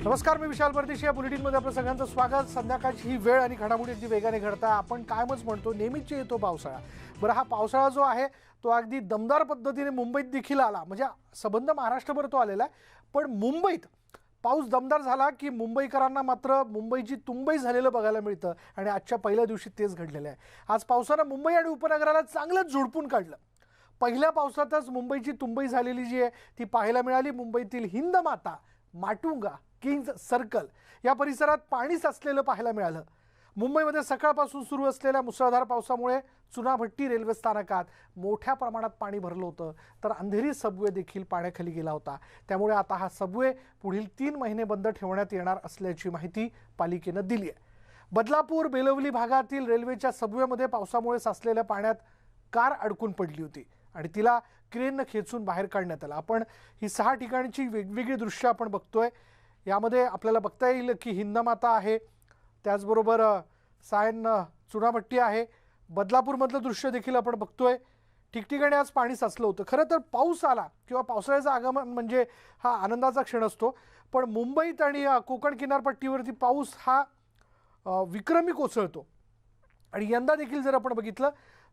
नमस्कार, मी विशाल परदेशी. या बुलेटिनमध्ये आपलं सगळ्यांचं स्वागत. संध्याकाळची ही वेळ आणि घडामोडी अगदी वेगाने घडतात. आपण कायमच म्हणतो नेहमीच येतो पावसाळा. बरं, हा पावसाळा जो आहे तो अगदी दमदार पद्धतीने मुंबईत देखील आला. म्हणजे संबंध महाराष्ट्रभर तो आलेला आहे, पण मुंबईत पाऊस दमदार झाला की मुंबईकरांना मात्र मुंबईची तुंबई झालेलं बघायला मिळतं. आणि आजच्या पहिल्या दिवशी तेच घडलेलं आहे. आज पावसानं मुंबई आणि उपनगराला चांगलंच झोडपून काढलं. पहिल्या पावसातच मुंबईची तुंबई झालेली जी आहे ती पाहायला मिळाली. मुंबईतील हिंदमाता, माटुंगा, किंग्ज सर्कल या परिसरात पाणी साचलेलं पाहायला मिळालं. मुंबईमध्ये सकाळपासून सुरू असलेल्या मुसळधार पावसामुळे चुनाभट्टी रेल्वे स्थानकात मोठ्या प्रमाणात पाणी भरलं होतं. तर अंधेरी सबवे देखील पाण्याखाली गेला होता. त्यामुळे आता हा सबवे पुढील 3 महिने बंद ठेवण्यात येणार असल्याची माहिती पालिकेनं दिली आहे. बदलापूर बेलवली भागातील रेल्वेच्या सबवेमध्ये पावसामुळे साचलेल्या पाण्यात कार अडकून पडली होती आणि तिला क्रेननं खेचून बाहेर काढण्यात आलं. आपण ही 6 ठिकाणची वेगवेगळी दृश्य आपण बघतोय. यामध्ये आपल्याला बघता येईल की हिंदमाता आहे, त्याचबरोबर सायन चुनाभट्टी आहे. बदलापूरमधलं दृश्य देखील आपण बघतोय. ठिकठिकाणी आज पाणी साचलं होतं. खरं तर पाऊस आला किंवा पावसाळ्याचं आगमन म्हणजे हा आनंदाचा क्षण असतो, पण मुंबईत आणि कोकण किनारपट्टीवरती पाऊस हा विक्रमी कोसळतो. आणि यंदा देखील जर आपण बघितलं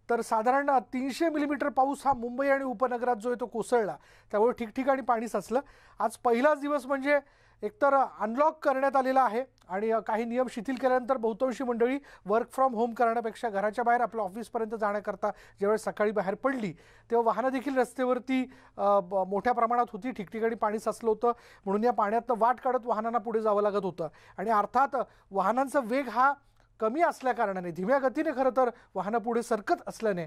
तर साधारण 300 मिलीमीटर पाऊस हा मुंबई आणि उपनगरात जो आहे तो कोसळला. त्यामुळे ठिकठिकाणी पाणी साचलं. आज पहिलाच दिवस म्हणजे एकतर अनलॉक करण्यात आलेला आहे आणि काही नियम शिथिल केल्यानंतर बहुतांशी मंडळी वर्क फ्रॉम होम करण्यापेक्षा घराच्या बाहेर आपल्या ऑफिसपर्यंत जाण्याकरता ज्यावेळेस सकाळी बाहेर पडली तेव्हा वाहनं देखील रस्त्यावरती मोठ्या प्रमाणात होती. ठिकठिकाणी पाणी साचलं होतं, म्हणून या पाण्यातनं वाट काढत वाहनांना पुढे जावं लागत होतं. आणि अर्थात वाहनांचा वेग हा कमी असल्याकारणाने, धीम्या गतीने खरं तर वाहनं पुढे सरकत असल्याने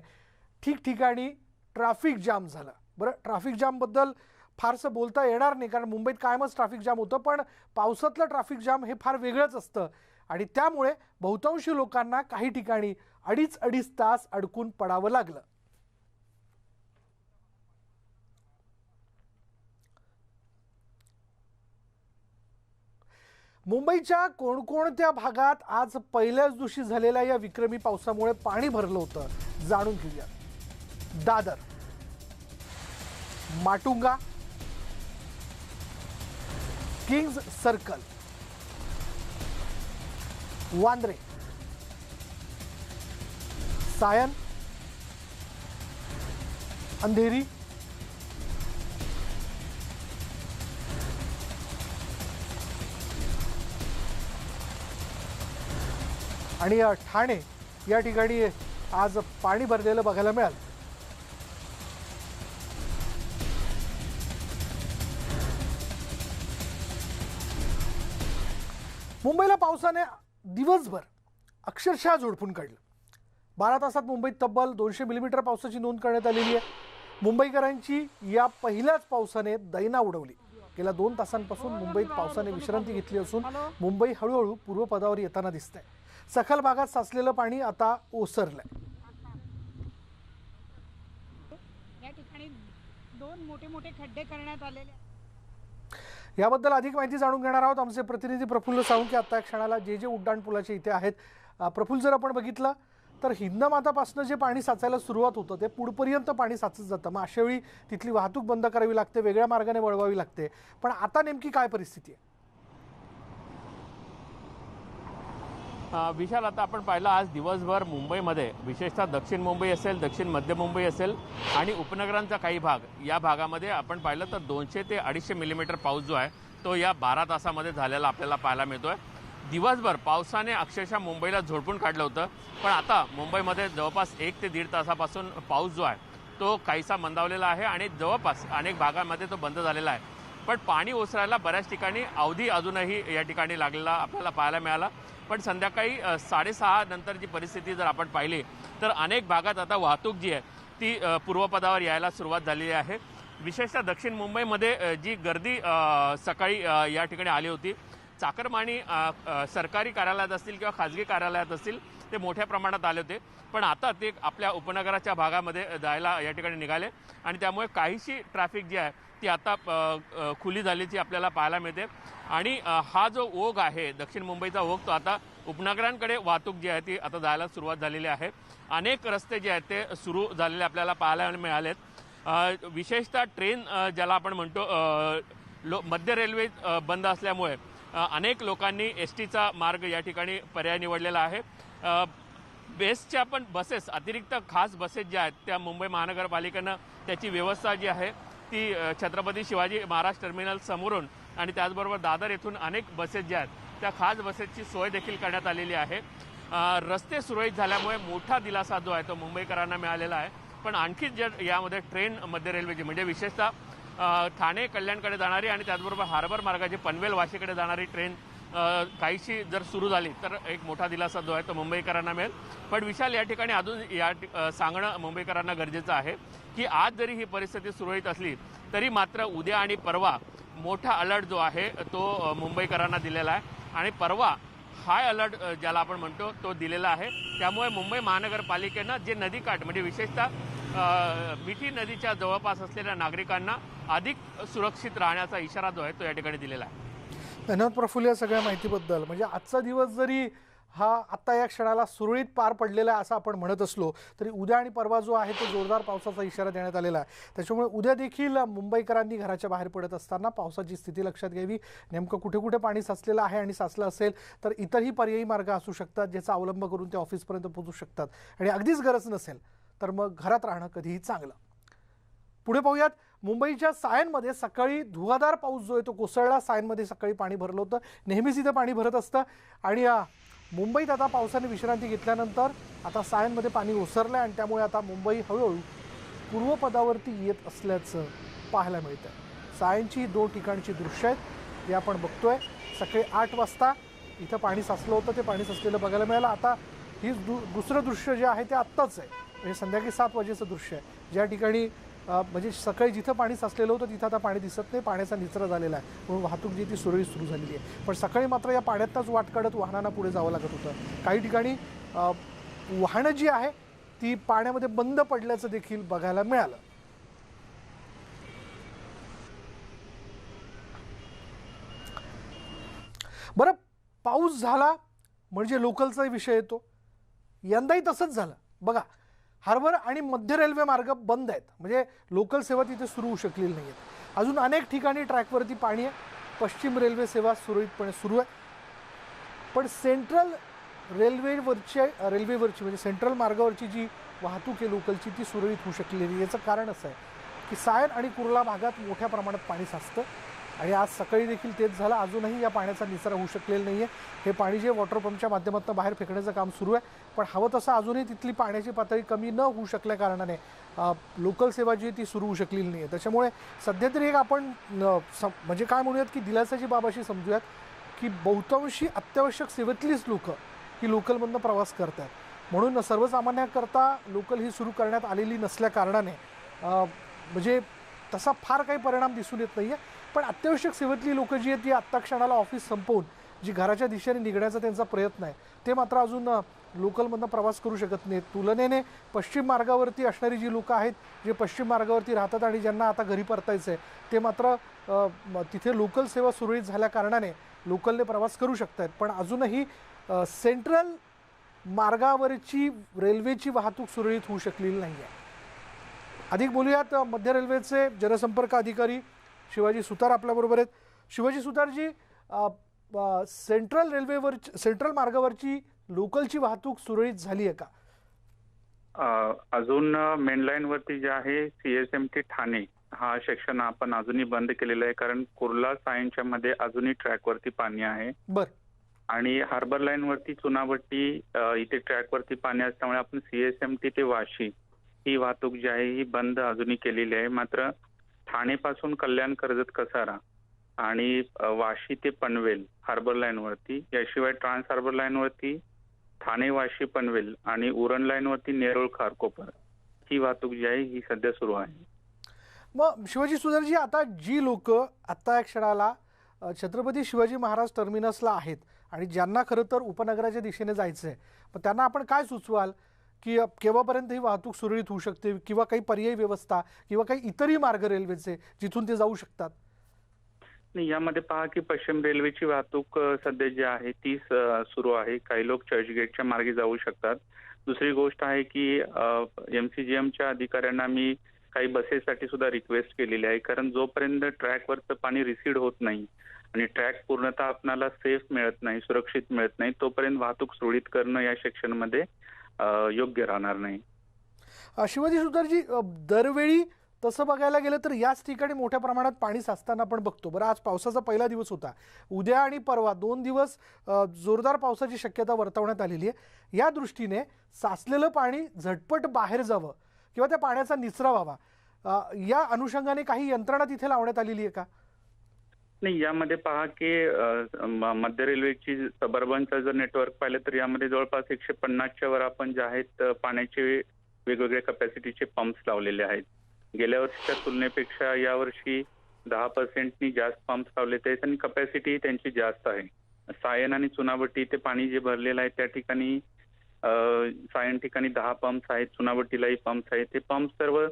ठिकठिकाणी ट्रॅफिक जाम झालं. बरं, ट्रॅफिक जामबद्दल फारसं बोलता येणार नाही कारण मुंबईत कायमच ट्रॅफिक जाम होतं, पण पावसातलं ट्रॅफिक जाम हे फार वेगळंच असतं आणि त्यामुळे बहुतांशी लोकांना काही ठिकाणी अडीच तास अडकून पडावं लागलं. मुंबईच्या कोणकोणत्या भागात आज पहिल्याच दिवशी झालेल्या या विक्रमी पावसामुळे पाणी भरलं होतं जाणून घेऊया. दादर, माटुंगा, किंग्ज सर्कल, वांद्रे, सायन, अंधेरी, आणि ठाणे या ठिकाणी आज पाणी भरलेलं बघायला मिळालं. मुंबईला पावसाने दिवसभर अक्षरशः झोडपून काढलं. 12 तासात मुंबईत तब्बल 200 मिलीमीटर पावसाची नोंद करण्यात आलेली आहे. मुंबईकरांची या पहिल्याच पावसाने दैना उडवली. गेल्या 2 तासांपासून मुंबईत पावसाने विश्रांती घेतली असून मुंबई हळूहळू पूर्वपदावर येताना दिसतंय. सखल भागात साचलेलं पाणी आता ओसरलंय. या ठिकाणी 2 मोठे खड्डे करण्यात आलेले. याबद्दल अधिक माहिती जाणून घेणार आहोत. आमचे प्रतिनिधी प्रफुल्ल साळुंखे आता या क्षणाला जे उड्डाण पुलाचे इथे आहेत. प्रफुल्ल, जर आपण बघितलं तर हिंदमातापासून जे पाणी साचायला सुरुवात होतं ते पुढपर्यंत पाणी साचत जातं. मग अशावेळी तिथली वाहतूक बंद करावी लागते, वेगळ्या मार्गाने वळवावी लागते. पण आता नेमकी काय परिस्थिती आहे? विशाल, आता आपण पाहिलं आज दिवसभर मुंबईमध्ये विशेषतः दक्षिण मुंबई असेल, दक्षिण मध्य मुंबई असेल आणि उपनगरांचा काही भाग, या भागामध्ये आपण पाहिलं तर 200 ते 250 मिलीमीटर पाऊस जो आहे तो या 12 तासामध्ये झालेला आपल्याला पाहायला मिळतोय. दिवसभर पावसाने अक्षरशः मुंबईला झोडपून काढलं होतं, पण आता मुंबईमध्ये जवळपास 1 ते 1.5 तासापासून पाऊस जो आहे तो काहीसा मंदावलेला आहे आणि जवळपास अनेक भागांमध्ये तो बंद झालेला आहे. पण पाणी ओसरायला बऱ्याच ठिकाणी अवधी अजूनही या ठिकाणी लागलेला आपल्याला पाहायला मिळाला. पण संध्याकाळी 6:30 नंतरची परिस्थिती जर आपण पाहिली तर अनेक भागात आता वाहतूक जी आहे ती पूर्वपदावर यायला सुरुवात झालेली आहे. विशेषतः दक्षिण मुंबईमध्ये जी गर्दी सकाळी या ठिकाणी आली होती, चाकरमानी सरकारी कार्यालयात असतील किंवा खाजगी कार्यालयात असतील ते मोठ्या प्रमाणात आले होते, पण आता ते आपल्या उपनगराच्या भागामध्ये जायला या ठिकाणी निघाले आणि त्यामुळे काहीशी ट्रॅफिक जी आहे ती आता खुली झाल्याची आपल्याला पाहायला मिळते. आणि हा जो ओघ आहे दक्षिण मुंबईचा ओघ तो आता उपनगरांकडे वाहतूक जी आहे ती आता जायला सुरुवात झालेली आहे. अनेक रस्ते जे आहेत ते सुरू झालेले आपल्याला पाहायला मिळालेत. विशेषतः ट्रेन ज्याला आपण म्हणतो मध्य रेल्वे बंद असल्यामुळे अनेक लोकांनी STचा मार्ग या ठिकाणी पर्याय निवडलेला आहे. बेस्टच्या पण बसेस, अतिरिक्त खास बसेस ज्या आहेत त्या मुंबई महानगरपालिकेनं त्याची व्यवस्था जी आहे ती छत्रपती शिवाजी महाराज टर्मिनल समोरून आणि त्याचबरोबर दादर येथून अनेक बसेस ज्या आहेत त्या खास बसेसची सोय देखील करण्यात आलेली आहे. रस्ते सुरळीत झाल्यामुळे मोठा दिलासा जो आहे तो मुंबईकरांना मिळालेला आहे. पण आणखी जर यामध्ये ट्रेन मध्य रेल्वेची म्हणजे विशेषतः ठाणे कल्याणकडे जाणारी आणि त्याचबरोबर हार्बर मार्गाची पनवेल वाशीकडे जाणारी ट्रेन काहीशी जर सुरू झाली तर एक मोठा दिलासा जो आहे तो मुंबईकरांना मिळेल. पण विशाल, या ठिकाणी अजून सांगणं मुंबईकरांना गरजेचं आहे की आज जरी ही परिस्थिती सुरळीत असली तरी मात्र उद्या आणि परवा मोठा अलर्ट जो आहे तो मुंबईकरांना दिलेला आहे आणि परवा हाय अलर्ट ज्याला आपण म्हणतो तो दिलेला आहे. त्यामुळे मुंबई महानगरपालिकेनं जे नदीकाठ म्हणजे विशेषतः मिठी नदीच्या जवळपास असलेल्या नागरिकांना अधिक सुरक्षित राहण्याचा इशारा जो आहे तो या ठिकाणी दिलेला आहे. धन्यवाद प्रफुल्ल या सगळ्या माहितीबद्दल. म्हणजे आजचा दिवस जरी हा आत्ता या क्षणाला सुरळीत पार पडलेला आहे असं आपण म्हणत असलो तरी उद्या आणि परवा जो आहे तो जोरदार पावसाचा इशारा देण्यात आलेला आहे. त्याच्यामुळे उद्या देखील मुंबईकरांनी घराच्या बाहेर पडत असताना पावसाची स्थिती लक्षात घ्यावी. नेमकं कुठे कुठे पाणी साचलेलं आहे आणि साचलं असेल तर इतरही पर्यायी मार्ग असू शकतात ज्याचा अवलंब करून ते ऑफिसपर्यंत पोहोचू शकतात. आणि अगदीच गरज नसेल तर मग घरात राहणं कधीही चांगलं. पुढे पाहूयात. मुंबईच्या सायनमध्ये सकाळी धुवाधार पाऊस जो आहे तो कोसळला. सायनमध्ये सकाळी पाणी भरलं होतं. नेहमीच इथं पाणी भरत असतं आणि मुंबईत आता पावसाने विश्रांती घेतल्यानंतर आता सायनमध्ये पाणी ओसरलं आणि त्यामुळे आता मुंबई हळूहळू पूर्वपदावरती येत असल्याचं पाहायला मिळतं. सायनची 2 ठिकाणची दृश्य आहेत जे आपण बघतोय. सकाळी 8 वाजता इथं पाणी साचलं होतं, ते पाणी साचलेलं बघायला मिळालं. आता ही दुसरं दृश्य जे आहे ते आत्ताच आहे, म्हणजे संध्याकाळी 7 वाजेचं दृश्य आहे. ज्या ठिकाणी म्हणजे सकाळी जिथं पाणी साचलेलं होतं तिथं आता पाणी दिसत नाही, पाण्याचा निचरा झालेला आहे. म्हणून वाहतूक जी ती सुरळीत सुरू झालेली आहे. पण सकाळी मात्र या पाण्यातच वाट काढत वाहनांना पुढे जावं लागत होतं. काही ठिकाणी वाहनं जी आहे ती पाण्यामध्ये बंद पडल्याचं देखील बघायला मिळालं. बरं, पाऊस झाला म्हणजे लोकलचा विषय येतो. यंदाही तसंच झालं बघा. हार्बर आणि मध्य रेल्वे मार्ग बंद आहेत, म्हणजे लोकल सेवा तिथे सुरू होऊ शकलेली नाही आहेत. अजून अनेक ठिकाणी ट्रॅकवरती पाणी आहे. पश्चिम रेल्वे सेवा सुरळीतपणे सुरू आहे. पण सेंट्रल रेल्वेवरची म्हणजे सेंट्रल मार्गावरची जी वाहतूक आहे लोकलची ती सुरळीत होऊ शकलेली नाही. याचं कारण असं आहे की सायन आणि कुर्ला भागात मोठ्या प्रमाणात पाणी साचतं आणि आज सकाळी देखील तेच झालं. अजूनही या पाण्याचा निचरा होऊ शकलेला नाही आहे. हे पाणी जे वॉटर पंपच्या माध्यमातून बाहेर फेकण्याचं काम सुरू आहे. पण हवं तसं अजूनही तिथली पाण्याची पातळी कमी न होऊ शकल्या कारणाने लोकल सेवा जी ती सुरू होऊ शकलेली नाही आहे. त्याच्यामुळे सध्या तरी एक आपण म्हणजे काय म्हणूयात की दिलासाची बाब अशी समजूयात की बहुतांशी अत्यावश्यक सेवेतलीच लोकं ही लोकलमधनं प्रवास करतात. म्हणून सर्वसामान्यांकरता लोकल ही सुरू करण्यात आलेली नसल्या कारणाने म्हणजे तसा फार काही परिणाम दिसून येत नाही आहे. पण अत्यावश्यक सेवेतली लोकं जी आहेत ती आत्ता क्षणाला ऑफिस संपवून जी घराच्या दिशेने निघण्याचा त्यांचा प्रयत्न आहे ते मात्र अजून लोकलमधनं प्रवास करू शकत नाहीत. तुलनेने पश्चिम मार्गावरती असणारी जी लोकं आहेत, जे पश्चिम मार्गावरती राहतात आणि ज्यांना आता घरी परतायचं आहे ते मात्र तिथे लोकल सेवा सुरळीत झाल्या कारणाने लोकलने प्रवास करू शकत आहेत. पण अजूनही सेंट्रल मार्गावरची रेल्वेची वाहतूक सुरळीत होऊ शकलेली नाही आहे. अधिक बोलूयात. मध्य रेल्वेचे जनसंपर्क अधिकारी शिवाजी सुतार आपल्याबरोबर आहेत. शिवाजी सुतारजी, सेंट्रल मार्गावरची लोकलची वाहतूक सुरळीत झाली आहे का? अजून मेन लाईन वरती जे आहे CSMT ठाणे हा सेक्शन आपण अजूनही बंद केलेला आहे, कारण कुर्ला सायनच्या मध्ये अजूनही ट्रॅकवरती पाणी आहे. बरं. आणि हार्बर लाईन वरती चुनाभट्टी इथे ट्रॅकवरती पाणी असल्यामुळे आपण CSMT ते वाशी ही वाहतूक जी आहे ही बंद अजूनही केलेली आहे. मात्र ठाणे पासून कल्याण, कर्जत, कसारा आणि वाशी ते पनवेल हार्बर लाईन वरती, याशिवाय ट्रान्स हार्बर लाईन वरती ठाणे, वाशी, पनवेल आणि उरण लाईन वरती नेरुळ, खारकोपर ही वाहतूक जी आहे ही सध्या सुरू आहे. मग शिवाजी सुतारजी, आता जी लोक आता या क्षणाला छत्रपती शिवाजी महाराज टर्मिनसला आहेत आणि ज्यांना खरं तर उपनगराच्या दिशेने जायचं आहे, मग त्यांना आपण काय सुचवाल की केव्हापर्यंत ही वाहतूक सुरळीत होऊ शकते, किंवा काही पर्यायी व्यवस्था किंवा काही इतरही मार्ग रेल्वेचे जिथून ते जाऊ शकतात? यामध्ये पहा की पश्चिम रेल्वेची वाहतूक सध्या जी आहे ती सुरू आहे. काही लोक चर्चगेटच्या मार्गे जाऊ शकतात. दुसरी गोष्ट आहे की MCGMच्या अधिकाऱ्यांना मी काही बसेससाठी सुद्धा रिक्वेस्ट केलेली आहे, कारण जोपर्यंत ट्रॅकवरचं पाणी रिसीड होत नाही आणि ट्रॅक पूर्णतः आपल्याला सेफ मिळत नाही, सुरक्षित मिळत नाही, तोपर्यंत वाहतूक सुरळीत करणं या सेक्शनमध्ये योग्य राहणार नाही. शिवाजी सुतारजी, दरवेळी तसं बघायला गेलं तर याच ठिकाणी मोठ्या प्रमाणात पाणी साचताना आपण बघतो. बरं, आज पावसाचा पहिला दिवस होता, उद्या आणि परवा 2 दिवस जोरदार पावसाची शक्यता वर्तवण्यात आलेली आहे. या दृष्टीने साचलेलं पाणी झटपट बाहेर जावं किंवा त्या पाण्याचा निचरा व्हावा, या अनुषंगाने काही यंत्रणा तिथे लावण्यात आलेली आहे का? नाही, यामध्ये पहा की मध्य रेल्वेची सबर्बनचं जर नेटवर्क पाहिलं तर यामध्ये जवळपास 150च्या वर आपण जे आहेत पाण्याचे वेगवेगळ्या कपॅसिटीचे पंप्स लावलेले आहेत. गेल्या वर्षीच्या तुलनेपेक्षा यावर्षी 10% जास्त पंप्स लावलेत आहेत आणि कपॅसिटी त्यांची जास्त आहे. सायन आणि चुनाभट्टी ते पाणी जे भरलेलं आहे त्या ठिकाणी सायन ठिकाणी 10 पंप्स आहेत, चुनाभट्टीलाही पंप्स आहेत. ते पंप सर्व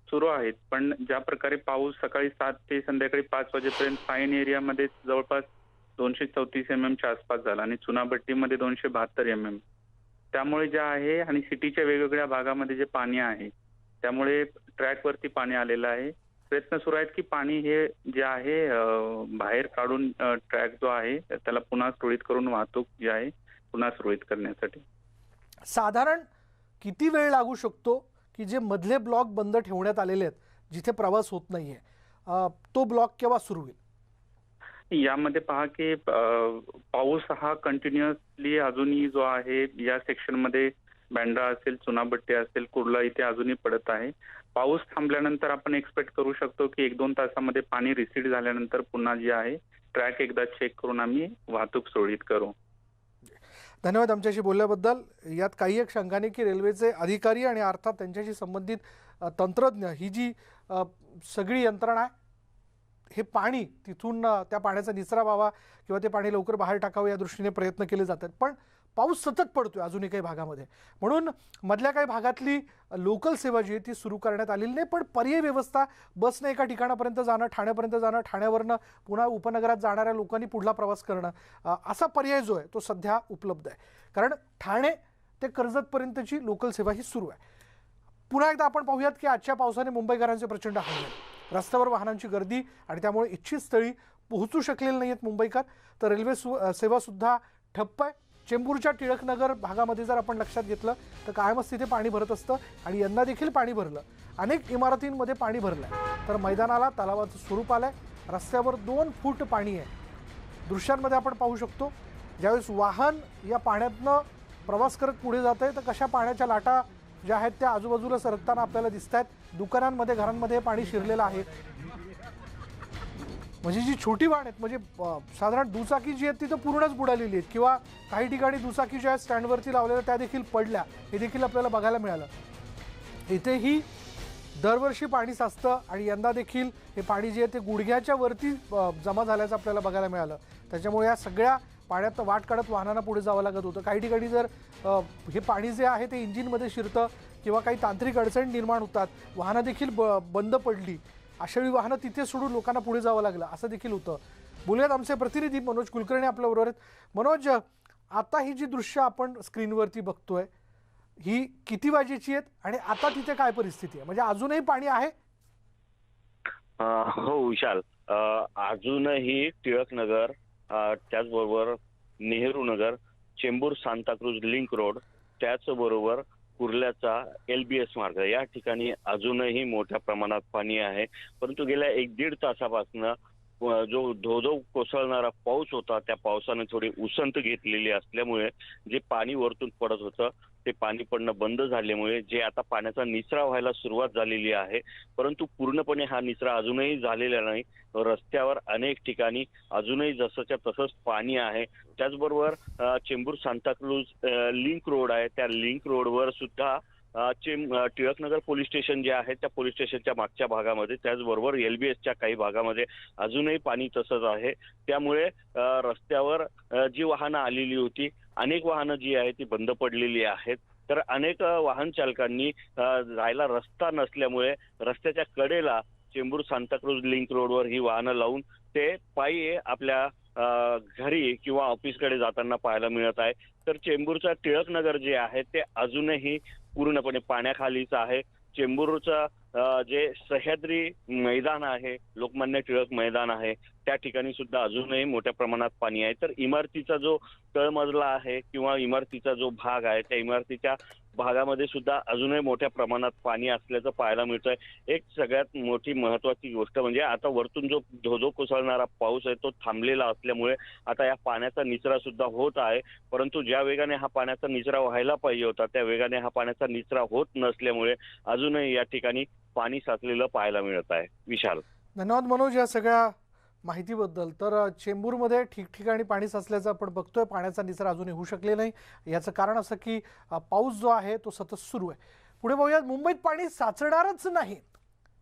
सुरू आहेत. पण ज्या प्रकारे पाऊस सकाळी 7 ते संध्याकाळी 5 वाजेपर्यंत सायन एरियामध्ये जवळपास 234 mm आसपास झाला आणि चुनाभट्टीमध्ये 272 mm, त्यामुळे जे आहे आणि सिटीच्या वेगवेगळ्या भागामध्ये जे पाणी आहे त्यामुळे ट्रॅकवरती पाणी आलेलं आहे. प्रयत्न सुरू आहेत की पाणी हे जे आहे बाहेर काढून ट्रॅक जो आहे त्याला पुन्हा सुरळीत करून वाहतूक जी आहे पुन्हा सुरळीत करण्यासाठी. साधारण किती वेळ लागू शकतो की जे मधले ब्लॉक बंद ठेवण्यात आलेले आहेत, जिथे प्रवास होत नाहीये, तो ब्लॉक केव्हा सुरू होईल? यामध्ये पहा की पाऊस हा कंटिन्युअसली अजूनही जो आहे या सेक्शनमध्ये बँड्रा असेल, चुनाभट्टी असेल, कुर्ला इथे अजूनही पडत आहे. पाऊस थांबल्यानंतर आपण एक्सपेक्ट करू शकतो की 1-2 तासामध्ये पाणी रिसीड झाल्यानंतर पुन्हा जे आहे ट्रॅक एकदा चेक करून आम्ही वाहतूक सुरळीत करू. धन्यवाद आमच्याशी बोलल्याबद्दल. यात काही एक शंका नाही की रेल्वेचे अधिकारी आणि अर्थात त्यांच्याशी संबंधित तंत्रज्ञ, ही जी सगळी यंत्रणा आहे, हे पाणी तिथून त्या पाण्याचा निचरा व्हावा किंवा ते पाणी लवकर बाहेर टाकावं या दृष्टीने प्रयत्न केले जातात. पण पाऊस सतत पडतोय अजूनही काही भागामध्ये, म्हणून मधल्या काही भागातली लोकल सेवा जी आहे ती सुरू करण्यात आलेली नाही. पण पर्यायी व्यवस्था, बसने एका ठिकाणापर्यंत जाणं, ठाण्यापर्यंत जाणं, ठाण्यावरनं पुन्हा उपनगरात जाणाऱ्या लोकांनी पुढला प्रवास करणं, असा पर्याय जो आहे तो सध्या उपलब्ध आहे. कारण ठाणे ते कर्जतपर्यंतची लोकल सेवा ही सुरू आहे. पुन्हा एकदा आपण पाहूयात की आजच्या पावसाने मुंबईकरांचे प्रचंड हाल झाले. रस्त्यावर वाहनांची गर्दी आणि त्यामुळे इच्छित स्थळी पोहोचू शकलेले नाही आहेत मुंबईकर. तर रेल्वे सेवासुद्धा ठप्प आहे. चेंबूरच्या टिळकनगर भागामध्ये जर आपण लक्षात घेतलं तर कायमच तिथे पाणी भरत असतं आणि यंदा देखील पाणी भरलं. अनेक इमारतींमध्ये पाणी भरलं आहे. तर मैदानाला तलावाचं स्वरूप आलं आहे. रस्त्यावर 2 फूट पाणी आहे. दृश्यांमध्ये आपण पाहू शकतो ज्यावेळेस वाहन या पाण्यातनं प्रवास करत पुढे जात आहे तर कशा पाण्याच्या लाटा ज्या आहेत त्या आजूबाजूला सरकताना आपल्याला दिसत आहेत. दुकानांमध्ये, घरांमध्ये पाणी शिरलेलं आहे. म्हणजे जी छोटी वाहन आहेत, म्हणजे साधारण दुचाकी जी आहेत ती तर पूर्णच बुडालेली आहेत किंवा काही ठिकाणी दुचाकी ज्या आहेत स्टँडवरती लावलेल्या त्या देखील पडल्या, हे देखील आपल्याला बघायला मिळालं. इथेही दरवर्षी पाणी साचतं आणि यंदा देखील हे पाणी जे आहे ते गुडघ्याच्या वरती जमा झाल्याचं आपल्याला बघायला मिळालं. त्याच्यामुळे या सगळ्या पाण्यात वाट काढत वाहनांना पुढे जावं लागत होतं. काही ठिकाणी जर हे पाणी जे आहे ते इंजिनमध्ये शिरतं किंवा काही तांत्रिक अडचणी निर्माण होतात, वाहनं देखील बंद पडली, अशा वेळी वाहनं तिथे सोडून लोकांना पुढे जावं लागलं, असं देखील होतं. बोलूयात आमचे प्रतिनिधी मनोज कुलकर्णी आपल्याबरोबर आहेत. मनोज, आता ही जी दृश्य आपण स्क्रीनवरती बघतोय ही किती वाजेची आहेत आणि आता तिथे काय परिस्थिती आहे? म्हणजे अजूनही पाणी आहे? हो विशाल, अजूनही टिळकनगर, त्याचबरोबर नेहरू नगर, चेंबूर सांताक्रूज लिंक रोड, त्याचबरोबर कुर्ल्याचा LBS मार्ग, या ठिकाणी अजूनही मोठ्या प्रमाणात पाणी आहे. परंतु गेल्या 1-1.5 तासापासून जो धोधो कोसळणारा पाऊस होता त्या पावसाने थोडी उसंत घेतलेली असल्यामुळे जे पाणी वरतून पडत होतं ते पाणी पडणं बंद झाल्यामुळे जे आता पाण्याचा निचरा व्हायला सुरुवात झालेली आहे. परंतु पूर्णपणे हा निचरा अजूनही झालेला नाही. रस्त्यावर अनेक ठिकाणी अजूनही जसंच्या तसंच पाणी आहे. त्याचबरोबर चेंबूर सांताक्रूज लिंक रोड आहे, त्या लिंक रोडवर सुद्धा टिळकनगर पोलीस स्टेशन जे आहे त्या पोलीस स्टेशनच्या मागच्या भागामध्ये, त्याचबरोबर LBSच्या काही भागामध्ये अजूनही पाणी तसंच आहे. त्यामुळे रस्त्यावर जी वाहनं आलेली होती, अनेक वाहनं जी आहेत ती बंद पडलेली आहेत. तर अनेक वाहन चालकांनी जायला रस्ता नसल्यामुळे रस्त्याच्या कडेला चेंबूर सांताक्रूज लिंक रोडवर ही वाहनं लावून ते पायी आपल्या घरी किंवा ऑफिसकडे जाताना पाहायला मिळत आहे. तर चेंबूरचा टिळकनगर जे आहे ते अजूनही पूर्णपणे पाण्याखालीच आहे. चेंबूरचा जे सह्याद्री मैदान आहे, लोकमान्य टिळक मैदान आहे, त्या ठिकाणी सुद्धा अजूनही मोठ्या प्रमाणात पाणी आहे. तर इमारतीचा जो तळमजला आहे किंवा इमारतीचा जो भाग आहे, त्या इमारतीच्या भागामध्ये सुद्धा अजूनही मोठ्या प्रमाणात पाणी असल्याचं पाहायला मिळतंय. एक सगळ्यात मोठी महत्वाची गोष्ट म्हणजे आता वरतून जो धोधो कोसळणारा पाऊस आहे तो थांबलेला असल्यामुळे आता या पाण्याचा निचरा सुद्धा होत आहे. परंतु ज्या वेगाने हा पाण्याचा निचरा व्हायला पाहिजे होता त्या वेगाने हा पाण्याचा निचरा होत नसल्यामुळे अजूनही या ठिकाणी पाणी साचलेलं पाहायला मिळत आहे. विशाल, धन्यवाद मनोज या सगळ्या माहितीबद्दल. तर चेंबूरमध्ये ठिकठिकाणी पाणी साचल्याचं आपण बघतोय. पाण्याचा निचरा अजूनही होऊ शकले नाही. याचं कारण असं की पाऊस जो आहे तो सतत सुरू आहे. पुढे बघूयात, मुंबईत पाणी साचणारच नाही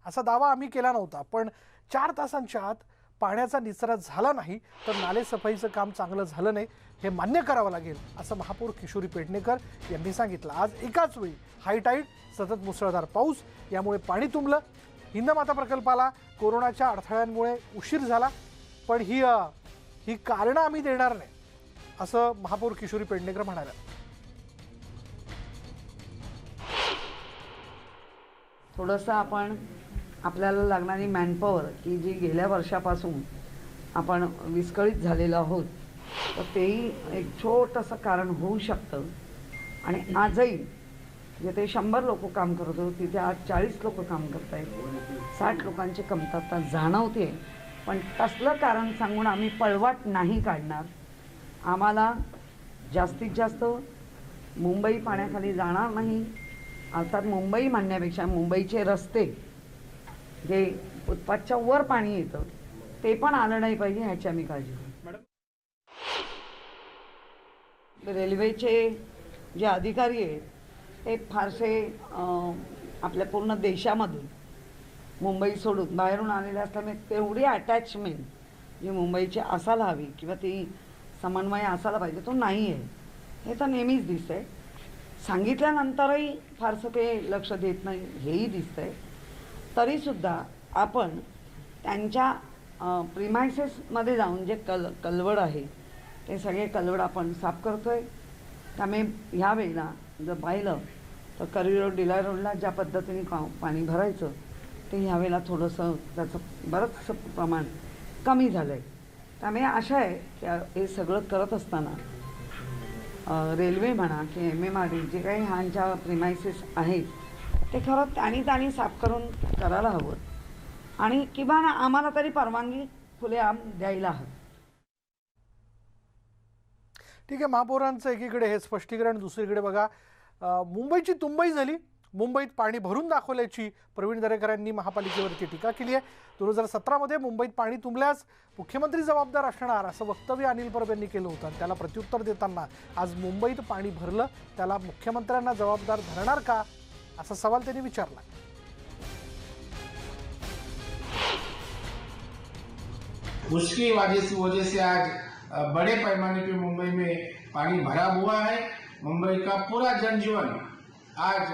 असा दावा आम्ही केला नव्हता, पण 4 तासांच्या आत पाण्याचा निचरा झाला नाही तर नालेसफाईचं काम चांगलं झालं नाही हे मान्य करावं लागेल असं महापौर किशोरी पेडणेकर यांनी सांगितलं. आज एकाच वेळी हायटाईड, सतत मुसळधार पाऊस यामुळे पाणी तुंबलं. हिंदमाता प्रकल्पाला कोरोनाच्या अडथळ्यांमुळे उशीर झाला, पण ही कारणं आम्ही देणार नाही असं महापौर किशोरी पेडणेकर म्हणाल्या. थोडंसं आपण आपल्याला लागणारी मॅनपॉवर की जी गेल्या वर्षापासून आपण विस्कळीत झालेलो आहोत, तर तेही एक छोटंसं कारण होऊ शकतं. आणि आजही जिथे 100 लोक काम करत होते तिथे आज 40 लोक काम करत आहेत. 60 लोकांची कमतरता जाणवते. पण तसलं कारण सांगून आम्ही पळवाट नाही काढणार. आम्हाला जास्तीत जास्त मुंबई पाण्याखाली जाणार नाही. अर्थात मुंबई म्हणण्यापेक्षा मुंबईचे रस्ते जे फुटपाथच्या वर पाणी येतं ते पण आलं नाही पाहिजे ह्याची आम्ही काळजी घेऊ. रेल्वेचे जे अधिकारी आहेत ते फारसे आपल्या पूर्ण देशामधून मुंबई सोडून बाहेरून आलेले असल्यामुळे तेवढी अटॅचमेंट जी मुंबईची असायला हवी किंवा ती समन्वय असायला पाहिजे तो नाही आहे. हे तर नेहमीच दिसतंय. सांगितल्यानंतरही फारसं ते लक्ष देत नाही हेही दिसतंय. तरीसुद्धा आपण त्यांच्या प्रिमायसेसमध्ये जाऊन जे कलवड आहे ते सगळे कलवड आपण साफ करतोय. त्यामुळे ह्या वेळेला जर पाहिलं तर करी रोड, डिलाय रोडला ज्या पद्धतीने पाणी भरायचं ते ह्यावेळेला थोडंसं त्याचं बरंचसं प्रमाण कमी झालं आहे. त्यामुळे आशा आहे की हे सगळं करत असताना रेल्वे म्हणा की MMRD जे काही ह्यांच्या प्रिमायसेस आहेत ते खरं त्यांनी साफ करून करायला हवं आणि किंवा आम्हाला तरी परवानगी खुलेआम द्यायला हवी. ठीक आहे, महापौरांचं एकीकडे हे स्पष्टीकरण, दुसरीकडे बघा मुंबईची तुंबई झाली. मुंबईत पाणी भरून दाखवल्याची प्रवीण दरेकरांनी महापालिकेवरती टीका केली आहे. 2017मध्ये मुंबईत पाणी तुंबल्यास मुख्यमंत्री जबाबदार असणार असं वक्तव्य अनिल परब यांनी केलं होतं. त्याला प्रत्युत्तर देताना आज मुंबईत पाणी भरलं त्याला मुख्यमंत्र्यांना जबाबदार धरणार का असा सवाल त्यांनी विचारला. उसकी वजह से आज बड़े पैमाने पे मुंबई में पानी भरा हुआ है. मुंबई का पूरा जनजीवन आज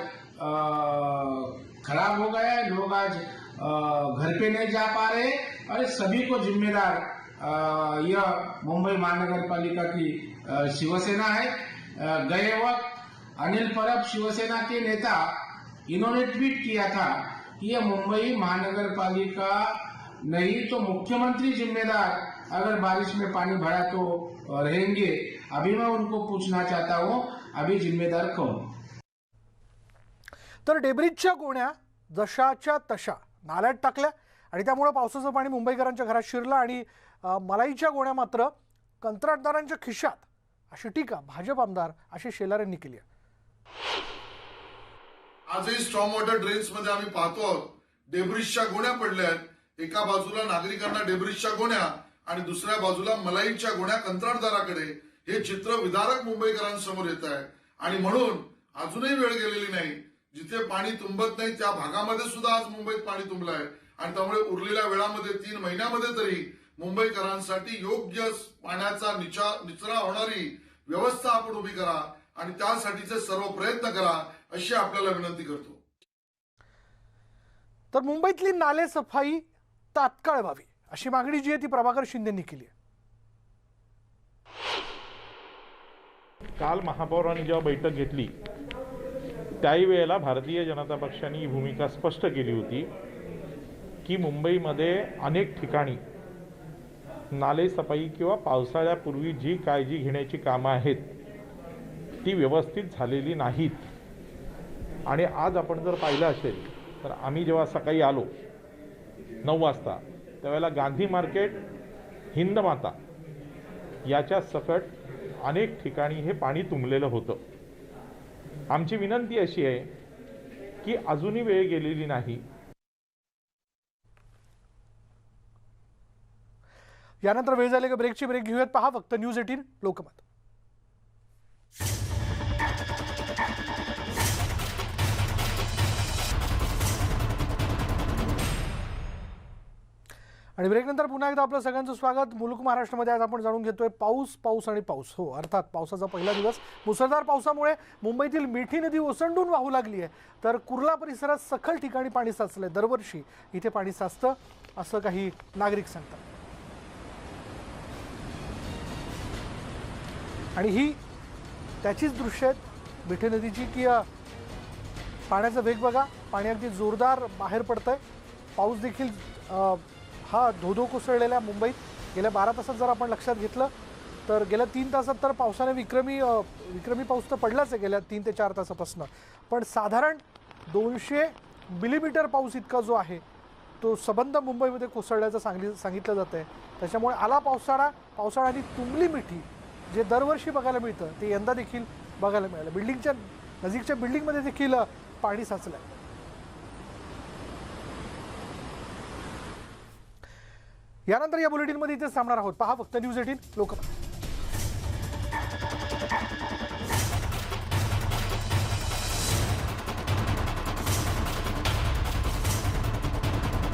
खराब हो गया है. लोग आज घर पे नहीं जा पा रहे और सभी को जिम्मेदार यह मुंबई महानगर पालिका की शिवसेना है. गए वक्त अनिल परब शिवसेना के नेता इन्होंने ट्वीट किया था कि यह मुंबई महानगर पालिका नहीं तो मुख्यमंत्री जिम्मेदार, अगर बारिश में पानी भरा तो रहेंगे. अभी मैं उनको पूछना चाहता हूं अभी जिम्मेदार कौन. तर डेब्रिजच्या गोण्या जशाच्या तशा नाल्यात टाकल्या आणि त्यामुळे पावसाचं पाणी मुंबईकरांच्या घरात शिरलं आणि मलाईच्या गोण्या मात्र कंत्राटदारांच्या खिशात, अशी टीका भाजप आमदार आशिष शेलार यांनी केली आहे. आजही स्ट्रॉम वॉटर ड्रेन्स मध्ये आम्ही पाहतो आहोत डेब्रिजच्या गोण्या पडल्या आहेत. एका बाजूला नागरिकांना डेब्रिजच्या गोण्या आणि दुसऱ्या बाजूला मलाईच्या गोण्या कंत्राटदाराकडे. हे चित्र विदारक मुंबईकरांसमोर येत आहे आणि म्हणून अजूनही वेळ गेलेली नाही. जिथे पाणी तुंबत नाही त्या भागामध्ये सुद्धा आज मुंबईत पाणी तुंबलं आहे आणि त्यामुळे उरलेल्या वेळामध्ये 3 महिन्यामध्ये तरी मुंबईकरांसाठी योग्य पाण्याचा निचरा होणारी व्यवस्था आपण उभी करा आणि त्यासाठीचे सर्व प्रयत्न करा अशी आपल्याला विनंती करतो. तर मुंबईतली नाले सफाई तात्काळ व्हावी अशी मागणी जी आहे ती प्रभाकर शिंदेंनी केली आहे. काल महापौरांनी जेव्हा बैठक घेतली त्याही वेळेला भारतीय जनता पक्षाने ही भूमिका स्पष्ट केली होती की मुंबईमध्ये अनेक ठिकाणी नालेसफाई किंवा पावसाळ्यापूर्वी जी काळजी घेण्याची कामं आहेत ती व्यवस्थित झालेली नाहीत। आणि आज आपण जर पाहिलं असेल तर आम्ही जेव्हा सकाळी आलो 9 वाजता त्यावेळेला गांधी मार्केट, हिंदमाता याच्या सकट अनेक ठिकाणी हे पाणी तुंबलेलं होतं। आमची विनंती अशी आहे की अजूनही वेळ गेलेली नाही। यानंतर वेळ झाली का ब्रेक घेऊयात। पहा फक्त न्यूज 18 लोकमत। आणि ब्रेकनंतर पुन्हा एकदा आपलं सगळ्यांचं स्वागत। मुलुक महाराष्ट्रामध्ये आज आपण जाणून घेतोय पाऊस आणि पाऊस। हो, अर्थात पावसाचा पहिला दिवस। मुसळधार पावसामुळे मुंबईतील मिठी नदी ओसंडून वाहू लागली आहे, तर कुर्ला परिसरात सखल ठिकाणी पाणी साचलंय। दरवर्षी इथे पाणी साचतं असं काही नागरिक सांगतात। आणि ही त्याचीच दृश्य आहेत मिठी नदीची की पाण्याचा वेग बघा, पाणी अगदी जोरदार बाहेर पडतंय। पाऊस देखील हा धोधो कोसळलेल्या मुंबईत गेल्या 12 तासात जर आपण लक्षात घेतलं तर गेल्या 3 तासात तर पावसाने विक्रमी पाऊस तर पडलाच आहे गेल्या 3 ते 4 तासापासून, पण साधारण 200 मिलीमीटर पाऊस इतका जो आहे तो सबंध मुंबईमध्ये कोसळल्याचं सांगितलं जात आहे। त्याच्यामुळे आला पावसाळा आणि तुंबली मिठी जे दरवर्षी बघायला मिळतं ते यंदा देखील बघायला मिळालं। बिल्डिंगच्या नजीकच्या बिल्डिंगमध्ये देखील पाणी साचलं आहे। यानंतर या बुलेटिनमध्ये इथेच थांबणार आहोत। पहा फक्त न्यूज 18 लोकमत।